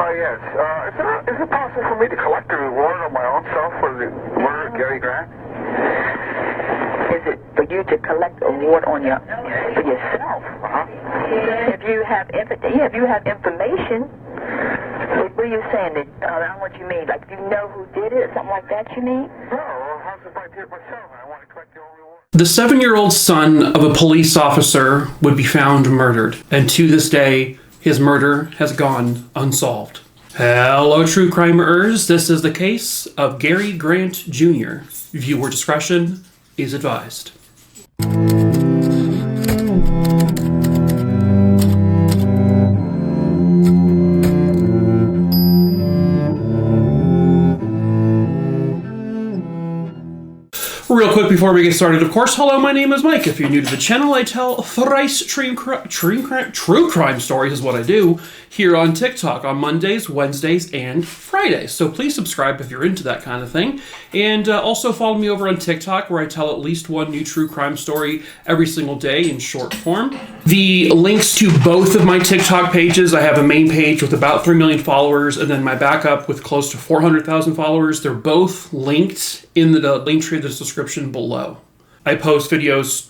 Yes. Is it possible for me to collect a reward on my own self for the murder of Gary Grant? Is it for you to collect a reward on for yourself? If you have information, what are you saying? That, I don't know what you mean. Like, you know who did it or something like that, you mean? No, how's if I did it myself and I want to collect the reward? The 7-year-old son of a police officer would be found murdered, and to this day, his murder has gone unsolved. Hello, true crimerers. This is the case of Gary Grant Jr. Viewer discretion is advised. Real quick before we get started, of course, hello, my name is Mike. If you're new to the channel, I tell thrice true crime stories is what I do here on TikTok on Mondays, Wednesdays, and Fridays. So please subscribe if you're into that kind of thing. And also follow me over on TikTok where I tell at least one new true crime story every single day in short form. The links to both of my TikTok pages, I have a main page with about 3 million followers and then my backup with close to 400,000 followers. They're both linked in the link tree in the description below. I post videos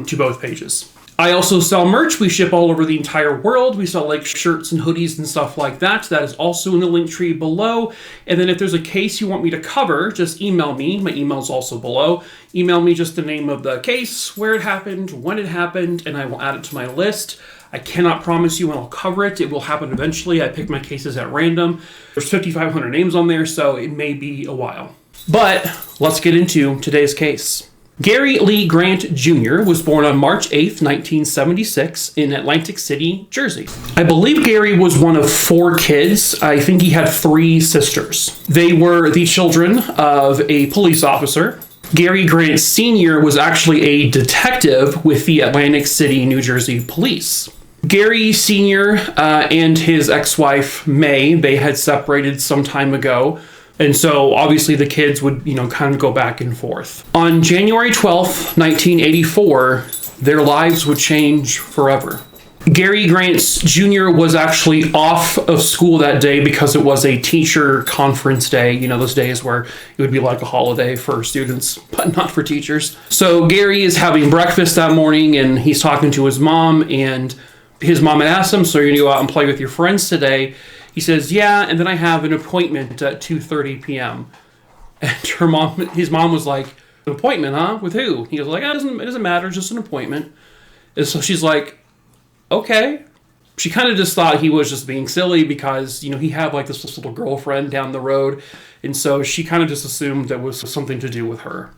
to both pages. I also sell merch. We ship all over the entire world. We sell like shirts and hoodies and stuff like that. That is also in the link tree below. And then if there's a case you want me to cover, just email me. My email is also below. Email me just the name of the case, where it happened, when it happened, and I will add it to my list. I cannot promise you when I'll cover it. It will happen eventually. I pick my cases at random. There's 5,500 names on there, so it may be a while. But let's get into today's case. Gary Lee Grant Jr. was born on March 8th, 1976 in Atlantic City, Jersey. I believe Gary was one of 4 kids. I think he had 3 sisters. They were the children of a police officer. Gary Grant Sr. was actually a detective with the Atlantic City, New Jersey police. Gary Sr. And his ex-wife, May, they had separated some time ago. And so obviously the kids would, kind of go back and forth. On January 12th, 1984, their lives would change forever. Gary Grant Jr. was actually off of school that day because it was a teacher conference day. Those days where it would be like a holiday for students, but not for teachers. So Gary is having breakfast that morning and he's talking to his mom, and his mom had asked him, so you're gonna go out and play with your friends today? He says, yeah, and then I have an appointment at 2:30 p.m. And his mom was like, an appointment, huh? With who? He was like, it doesn't matter, it's just an appointment. And so she's like, okay. She kind of just thought he was just being silly because, he had like this little girlfriend down the road. And so she kind of just assumed that was something to do with her.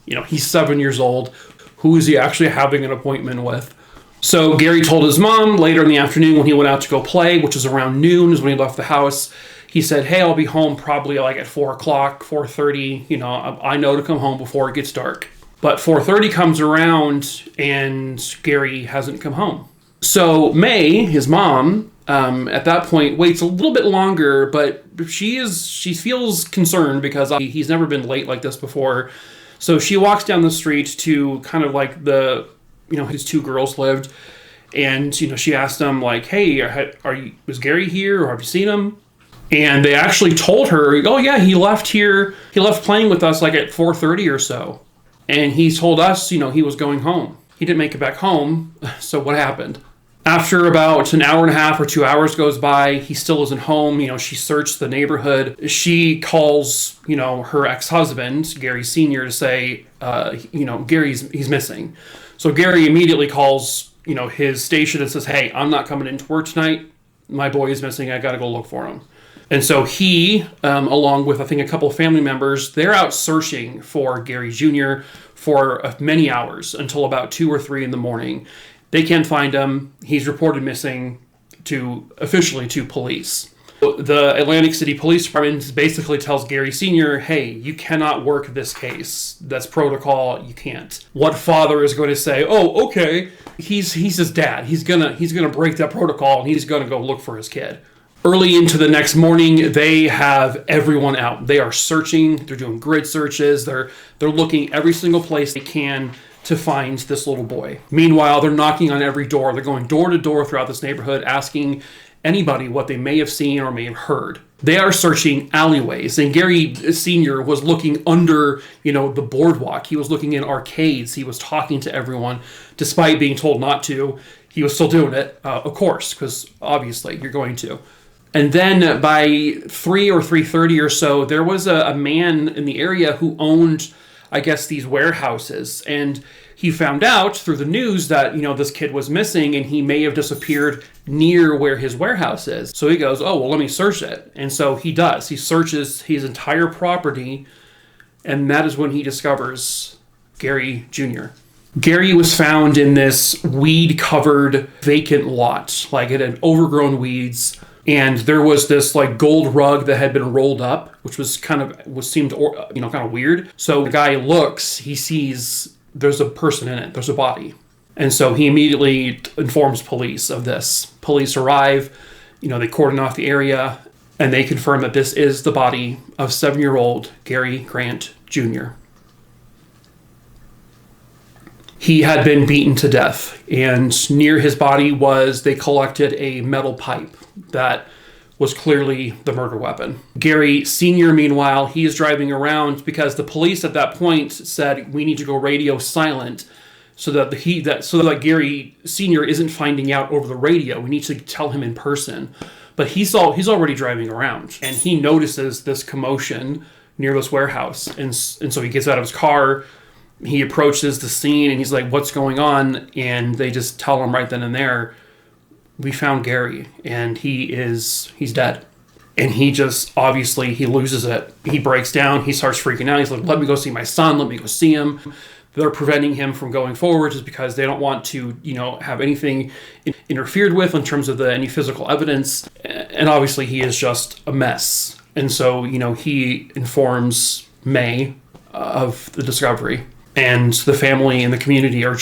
He's 7 years old. Who is he actually having an appointment with? So Gary told his mom later in the afternoon when he went out to go play, which was around noon is when he left the house. He said, hey, I'll be home probably like at 4 o'clock, 4:30. I know to come home before it gets dark. But 4:30 comes around and Gary hasn't come home. So May, his mom, at that point waits a little bit longer, but she feels concerned because he's never been late like this before. So she walks down the street to kind of like his 2 girls lived, and she asked them like, hey, was Gary here, or have you seen him? And they actually told her, oh yeah, he left playing with us like at 4:30 or so, and he told us he was going home. He didn't make it back home. So what happened? After about an hour and a half or 2 hours goes by, he still isn't home. She searched the neighborhood. She calls her ex-husband, Gary Sr., to say he's missing. So Gary immediately calls, his station and says, hey, I'm not coming into work tonight. My boy is missing. I got to go look for him. And so he, along with, I think, a couple of family members, they're out searching for Gary Jr. for many hours until about 2 or 3 in the morning. They can't find him. He's reported missing officially to police. The Atlantic City Police Department basically tells Gary Sr., hey, you cannot work this case. That's protocol. You can't. What father is going to say, oh, okay, he's his dad. He's gonna break that protocol and he's gonna go look for his kid. Early into the next morning, they have everyone out. They are searching. They're doing grid searches. They're looking every single place they can to find this little boy. Meanwhile, they're knocking on every door. They're going door to door throughout this neighborhood, asking anybody what they may have seen or may have heard. They are searching alleyways, and Gary Sr. was looking under, the boardwalk. He was looking in arcades. He was talking to everyone, despite being told not to. He was still doing it, of course, because obviously you're going to. And then by 3 or 3:30 or so, there was a man in the area who owned, I guess, these warehouses. And he found out through the news that, this kid was missing and he may have disappeared near where his warehouse is. So he goes, oh, well, let me search it. And so he does. He searches his entire property, and that is when he discovers Gary Jr. Gary was found in this weed-covered vacant lot. Like, it had overgrown weeds. And there was this gold rug that had been rolled up, which was seemed kind of weird. So the guy looks, he sees there's a person in it, there's a body. And so he immediately informs police of this. Police arrive, they cordon off the area, and they confirm that this is the body of 7-year-old Gary Grant Jr. He had been beaten to death, and near his body they collected a metal pipe that was clearly the murder weapon. Gary Sr., meanwhile, he is driving around because the police at that point said, we need to go radio silent so that Gary Sr. isn't finding out over the radio. We need to tell him in person. But he's already driving around, and he notices this commotion near this warehouse. And so he gets out of his car, he approaches the scene, and he's like, what's going on? And they just tell him right then and there, we found Gary, and he's dead. And he just, obviously, he loses it. He breaks down, he starts freaking out. He's like, let me go see my son, let me go see him. They're preventing him from going forward just because they don't want to, have anything interfered with in terms of any physical evidence. And obviously he is just a mess. And so, he informs May of the discovery. And the family and the community are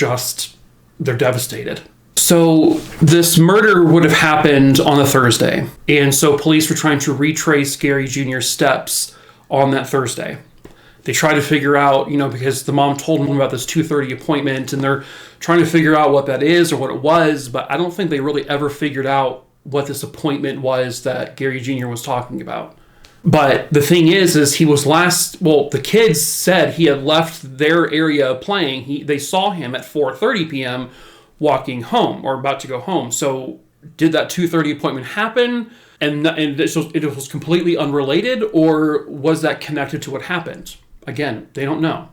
they're devastated. So this murder would have happened on a Thursday. And so police were trying to retrace Gary Jr.'s steps on that Thursday. They try to figure out, because the mom told them about this 2:30 appointment, and they're trying to figure out what that is or what it was, but I don't think they really ever figured out what this appointment was that Gary Jr. was talking about. But the thing is he was the kids said he had left their area playing. They saw him at 4:30 p.m. walking home or about to go home. So did that 2:30 appointment happen and it was completely unrelated, or was that connected to what happened? Again, they don't know.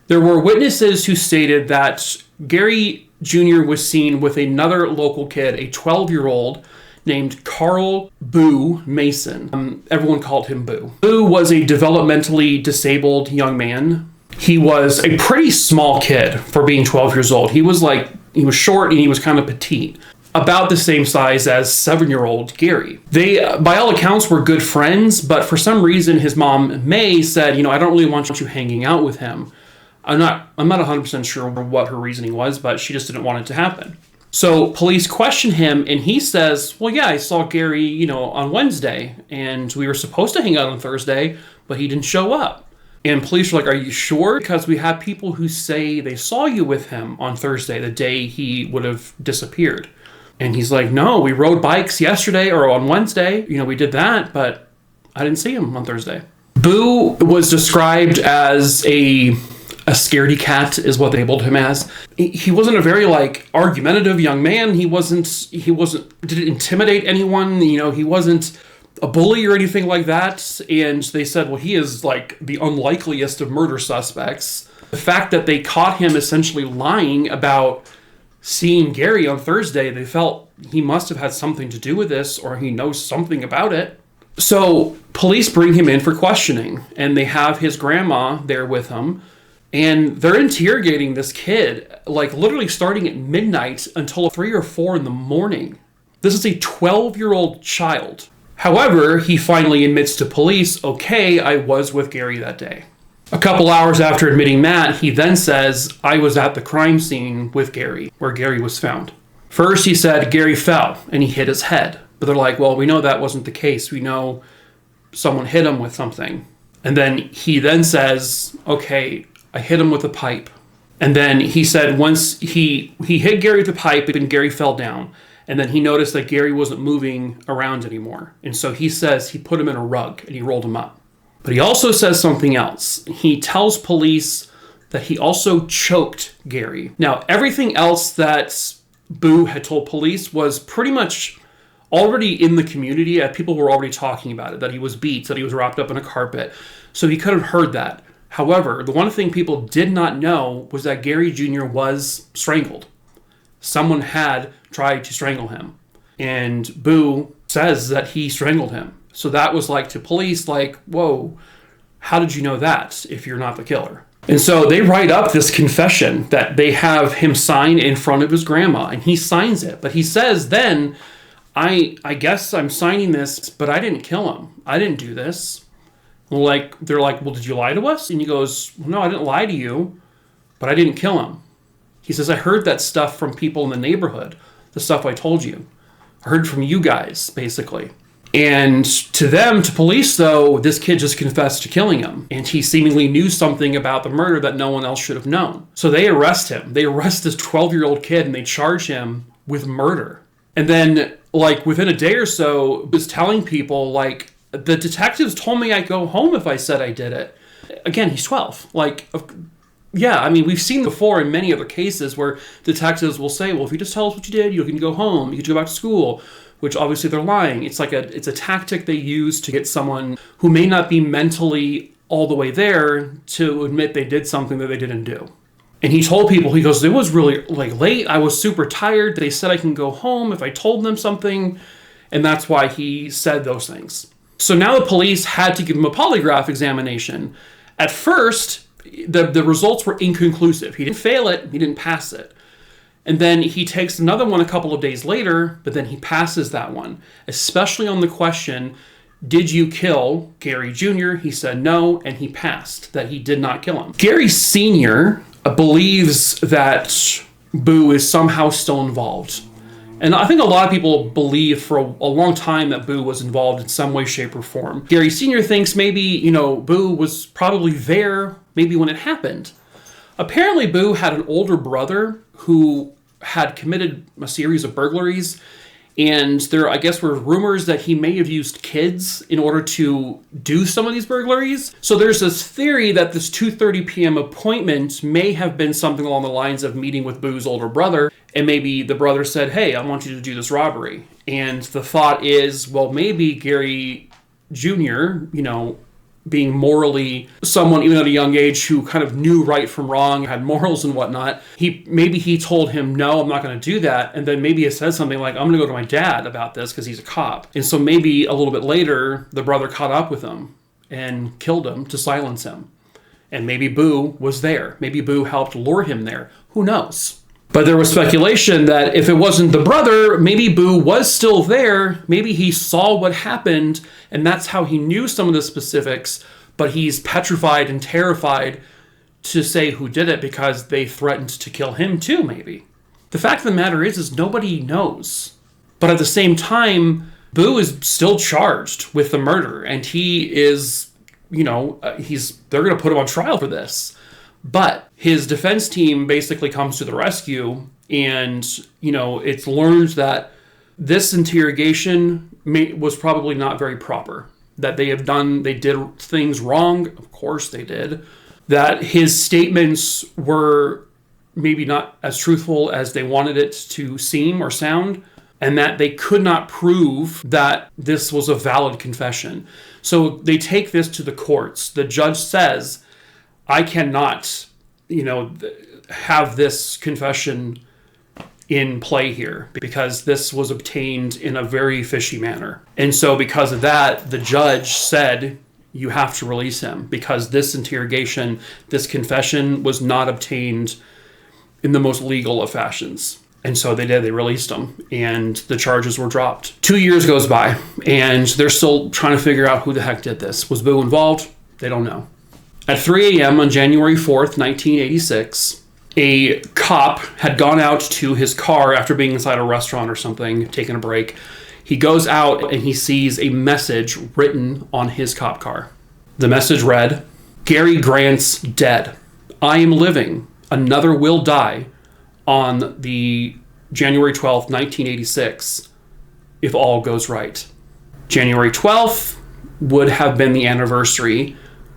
There were witnesses who stated that Gary Jr. was seen with another local kid, a 12-year-old named Carl Boo Mason. Everyone called him Boo. Boo was a developmentally disabled young man. He was a pretty small kid for being 12 years old. He was short and he was kind of petite. About the same size as 7-year-old Gary. They, by all accounts, were good friends, but for some reason his mom, May, said, I don't really want you hanging out with him. I'm not 100% sure what her reasoning was, but she just didn't want it to happen. So police question him, and he says, well, yeah, I saw Gary, on Wednesday, and we were supposed to hang out on Thursday, but he didn't show up. And police were like, are you sure? Because we have people who say they saw you with him on Thursday, the day he would have disappeared. And he's like, no, we rode bikes yesterday or on Wednesday. We did that, but I didn't see him on Thursday. Boo was described as a scaredy cat is what they labeled him as. He wasn't a very argumentative young man. He didn't intimidate anyone. He wasn't a bully or anything like that. And they said, well, he is the unlikeliest of murder suspects. The fact that they caught him essentially lying about seeing Gary on Thursday, they felt he must have had something to do with this, or he knows something about it. So police bring him in for questioning, and they have his grandma there with him, and they're interrogating this kid, literally starting at midnight until 3 or 4 in the morning. This is a 12-year-old child. However, he finally admits to police, okay, I was with Gary that day. A couple hours after admitting that, he then says, I was at the crime scene with Gary, where Gary was found. First, he said Gary fell and he hit his head. But they're like, well, we know that wasn't the case. We know someone hit him with something. And then he says, okay, I hit him with a pipe. And then he said once he hit Gary with the pipe and Gary fell down. And then he noticed that Gary wasn't moving around anymore. And so he says he put him in a rug and he rolled him up. But he also says something else. He tells police that he also choked Gary. Now, everything else that Boo had told police was pretty much already in the community. People were already talking about it, that he was beat, that he was wrapped up in a carpet. So he could have heard that. However, the one thing people did not know was that Gary Jr. was strangled. Someone had tried to strangle him. And Boo says that he strangled him. So that was like to police, like, whoa, how did you know that if you're not the killer? And so they write up this confession that they have him sign in front of his grandma, and he signs it. But he says then, I guess I'm signing this, but I didn't kill him. I didn't do this. They're like, well, did you lie to us? And he goes, well, no, I didn't lie to you, but I didn't kill him. He says, I heard that stuff from people in the neighborhood, the stuff I told you. I heard from you guys, basically. And to them, to police, though, this kid just confessed to killing him. And he seemingly knew something about the murder that no one else should have known. So they arrest him. They arrest this 12-year-old kid and they charge him with murder. And then, like, within a day or so, was telling people, like, the detectives told me I'd go home if I said I did it. Again, he's 12. Like, yeah, I mean, we've seen before in many other cases where detectives will say, well, if you just tell us what you did, you can go home, you can go back to school. Which obviously they're lying. It's a tactic they use to get someone who may not be mentally all the way there to admit they did something that they didn't do. And he told people, he goes, it was really late. I was super tired. They said I can go home if I told them something. And that's why he said those things. So now the police had to give him a polygraph examination. At first, the results were inconclusive. He didn't fail it. He didn't pass it. And then he takes another one a couple of days later, but then he passes that one, especially on the question, did you kill Gary Jr.? He said no, and he passed, that he did not kill him. Gary Sr. believes that Boo is somehow still involved. And I think a lot of people believe for a long time that Boo was involved in some way, shape, or form. Gary Sr. thinks maybe, Boo was probably there maybe when it happened. Apparently, Boo had an older brother who had committed a series of burglaries, and there, I guess, were rumors that he may have used kids in order to do some of these burglaries. So there's this theory that this 2:30 p.m. appointment may have been something along the lines of meeting with Boo's older brother, and maybe the brother said, hey, I want you to do this robbery. And the thought is, well, maybe Gary Jr., being morally someone, even at a young age, who kind of knew right from wrong, had morals and whatnot, maybe he told him, no, I'm not going to do that. And then maybe it said something like, I'm going to go to my dad about this because he's a cop. And so maybe a little bit later, the brother caught up with him and killed him to silence him. And maybe Boo was there. Maybe Boo helped lure him there. Who knows? But there was speculation that if it wasn't the brother, maybe Boo was still there. Maybe he saw what happened, and that's how he knew some of the specifics, but he's petrified and terrified to say who did it because they threatened to kill him too, maybe. The fact of the matter is nobody knows. But at the same time, Boo is still charged with the murder, and he is, they're going to put him on trial for this. But his defense team basically comes to the rescue, and, it's learned that this interrogation was probably not very proper. That they did things wrong. Of course they did. That his statements were maybe not as truthful as they wanted it to seem or sound, and that they could not prove that this was a valid confession. So they take this to the courts. The judge says, I cannot, have this confession in play here because this was obtained in a very fishy manner. And so because of that, the judge said, you have to release him because this interrogation, this confession was not obtained in the most legal of fashions. And so they did, they released him and the charges were dropped. 2 years goes by and they're still trying to figure out who the heck did this. Was Boo involved? They don't know. At 3 a.m. on January 4th, 1986, a cop had gone out to his car after being inside a restaurant or something, taking a break. He goes out and he sees a message written on his cop car. The message read, Gary Grant's dead. I am living. Another will die on the January 12th, 1986, if all goes right. January 12th would have been the anniversary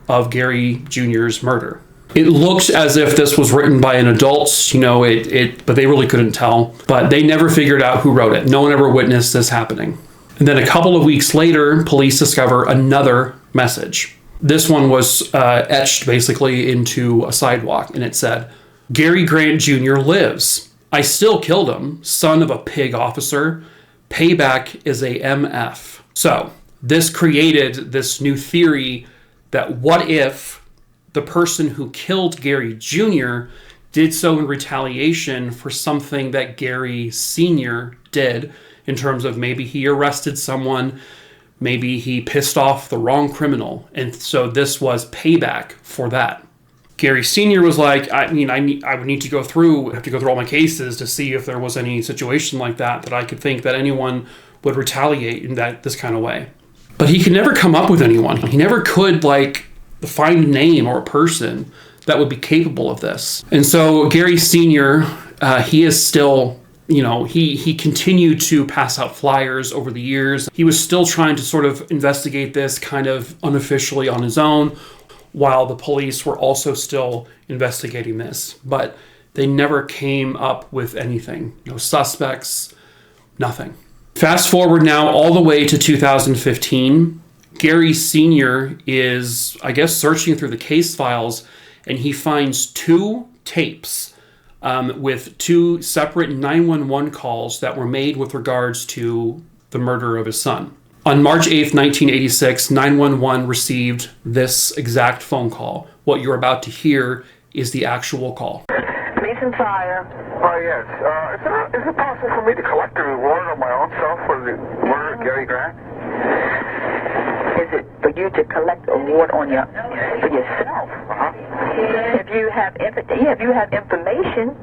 of Gary Jr.'s murder. It looked as if this was written by an adult, but they really couldn't tell. But they never figured out who wrote it. No one ever witnessed this happening. And then a couple of weeks later, police discover another message. This one was etched basically into a sidewalk, and it said, "Gary Grant Jr. lives. I still killed him, son of a pig officer. Payback is a MF." So this created this new theory that what if the person who killed Gary Jr. did so in retaliation for something that Gary Sr. did, in terms of maybe he arrested someone, maybe he pissed off the wrong criminal, and so this was payback for that. Gary Sr. was like, I would need to go through all my cases to see if there was any situation like that I could think that anyone would retaliate in this kind of way. But he could never come up with anyone. He never could find a name or a person that would be capable of this. And so Gary Sr., he is still, he continued to pass out flyers over the years. He was still trying to sort of investigate this kind of unofficially on his own, while the police were also still investigating this. But they never came up with anything. No suspects, nothing. Fast forward now all the way to 2015. Gary Sr. is, searching through the case files, and he finds two tapes with two separate 911 calls that were made with regards to the murder of his son. On March 8th, 1986, 911 received this exact phone call. What you're about to hear is the actual call. Police and fire. Oh, yes. Is it possible for me to collect a reward on my own self for the murder of Gary Grant? Is it for you to collect a reward for yourself? If you have information,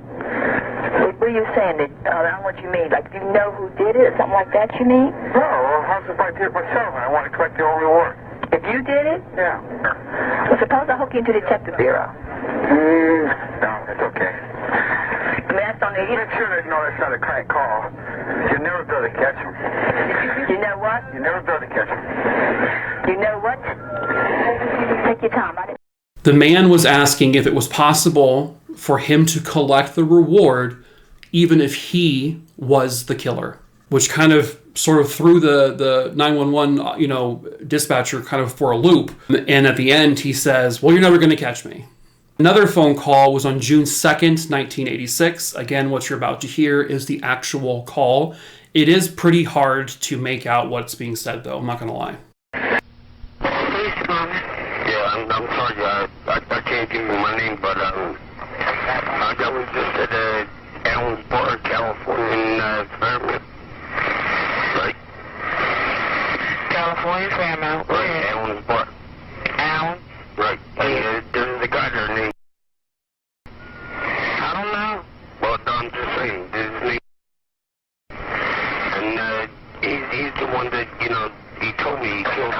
what are you saying? That I don't know what you mean. Like, if you know who did it or something like that, you mean? No, how's if I did it myself and I want to collect the own reward? If you did it? Yeah. Well, suppose I hook you into the Detective Bureau. No, it's okay. I mean, that's on the... Make sure they know that's not a crank call. You never be able to catch them. You know what? You never be able to catch them. You know what? Take your time. The man was asking if it was possible for him to collect the reward even if he was the killer, which kind of sort of threw the 911 dispatcher kind of for a loop. And at the end he says, "Well, you're never going to catch me." Another phone call was on June 2nd, 1986. Again, what you're about to hear is the actual call. It is pretty hard to make out what's being said, though. I'm not going to lie. Yeah, I'm sorry. I can't give you my name, but I was just at Allensport, California, in Fairmount. Right? California, Fairmount. Right, Allensport. Allen? Right. There's a guy there named... I don't know. Well, I'm just saying, this is me. And he's the one that, he told me he killed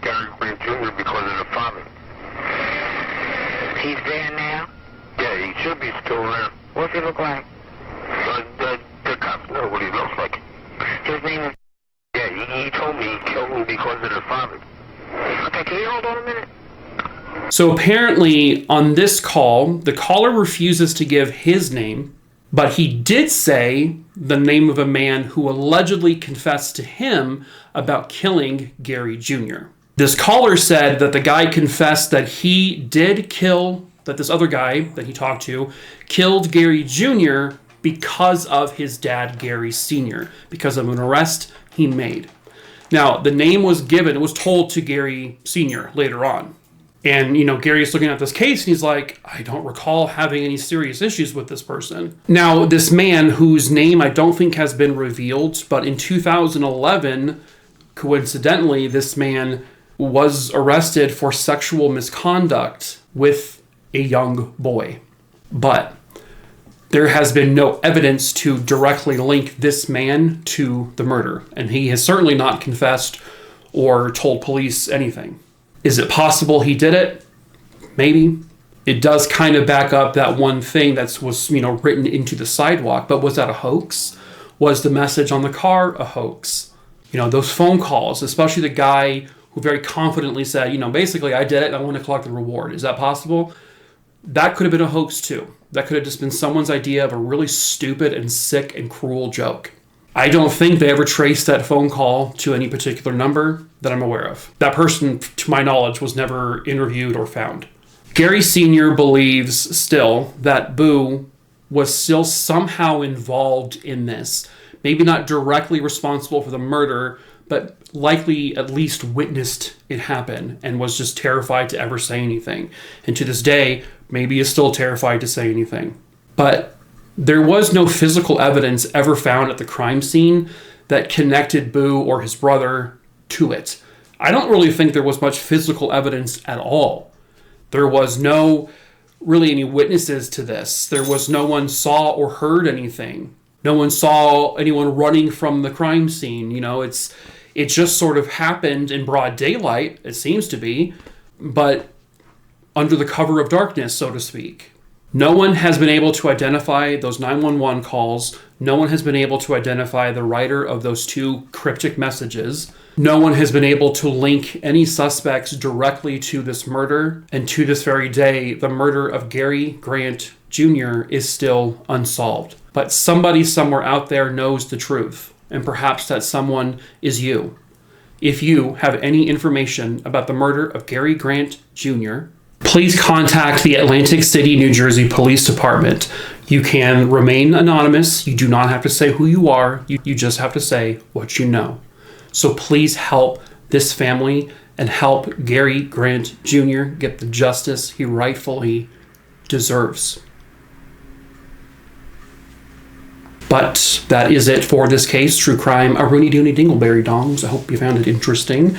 Gary Grant Jr. because of the father. He's there now? Yeah, he should be still there. What's he look like? The cops know what he looks like. His name is... Yeah, he told me he killed him because of the father. Okay, can you hold on a minute? So apparently on this call, the caller refuses to give his name, but he did say the name of a man who allegedly confessed to him about killing Gary Jr. This caller said that the guy confessed that he did kill, that this other guy that he talked to killed Gary Jr. because of his dad, Gary Sr., because of an arrest he made. Now, the name was given, it was told to Gary Sr. later on. And, Gary's looking at this case and he's like, I don't recall having any serious issues with this person. Now, this man, whose name I don't think has been revealed, but in 2011, coincidentally, this man was arrested for sexual misconduct with a young boy. But there has been no evidence to directly link this man to the murder. And he has certainly not confessed or told police anything. Is it possible he did it? Maybe. It does kind of back up that one thing that was, written into the sidewalk. But was that a hoax? Was the message on the car a hoax? Those phone calls, especially the guy who very confidently said, basically, I did it and I want to collect the reward. Is that possible? That could have been a hoax too. That could have just been someone's idea of a really stupid and sick and cruel joke. I don't think they ever traced that phone call to any particular number that I'm aware of. That person, to my knowledge, was never interviewed or found. Gary Sr. believes still that Boo was still somehow involved in this. Maybe not directly responsible for the murder, but likely at least witnessed it happen and was just terrified to ever say anything. And to this day, maybe is still terrified to say anything. But there was no physical evidence ever found at the crime scene that connected Boo or his brother to it. I don't really think there was much physical evidence at all. There was no really any witnesses to this. There was no one saw or heard anything. No one saw anyone running from the crime scene. It just sort of happened in broad daylight, it seems to be, but under the cover of darkness, so to speak. No one has been able to identify those 911 calls. No one has been able to identify the writer of those 2 cryptic messages. No one has been able to link any suspects directly to this murder. And to this very day, the murder of Gary Grant Jr. is still unsolved. But somebody somewhere out there knows the truth. And perhaps that someone is you. If you have any information about the murder of Gary Grant Jr., please contact the Atlantic City, New Jersey Police Department. You can remain anonymous. You do not have to say who you are. You just have to say what you know. So please help this family and help Gary Grant Jr. get the justice he rightfully deserves. But that is it for this case. True crime, a Rooney Dooney Dingleberry Dongs. I hope you found it interesting.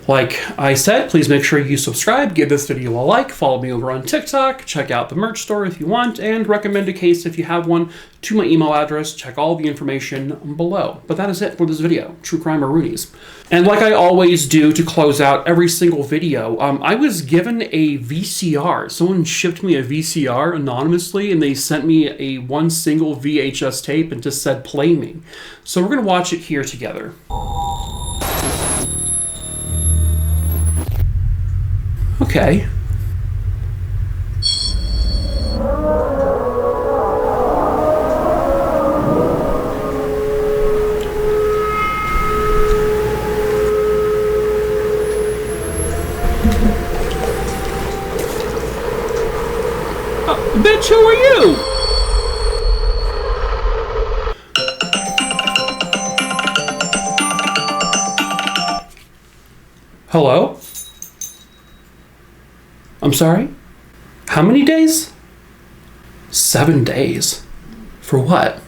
Like I said, please make sure you subscribe, give this video a like, follow me over on TikTok, check out the merch store if you want, and recommend a case if you have one to my email address. Check all the information below. But that is it for this video, True Crime Roonies. And like I always do to close out every single video, I was given a VCR. Someone shipped me a VCR anonymously, and they sent me one single VHS tape and just said, play me. So we're going to watch it here together. Okay. Bitch, who are you? Hello? I'm sorry? How many days? 7 days. For what?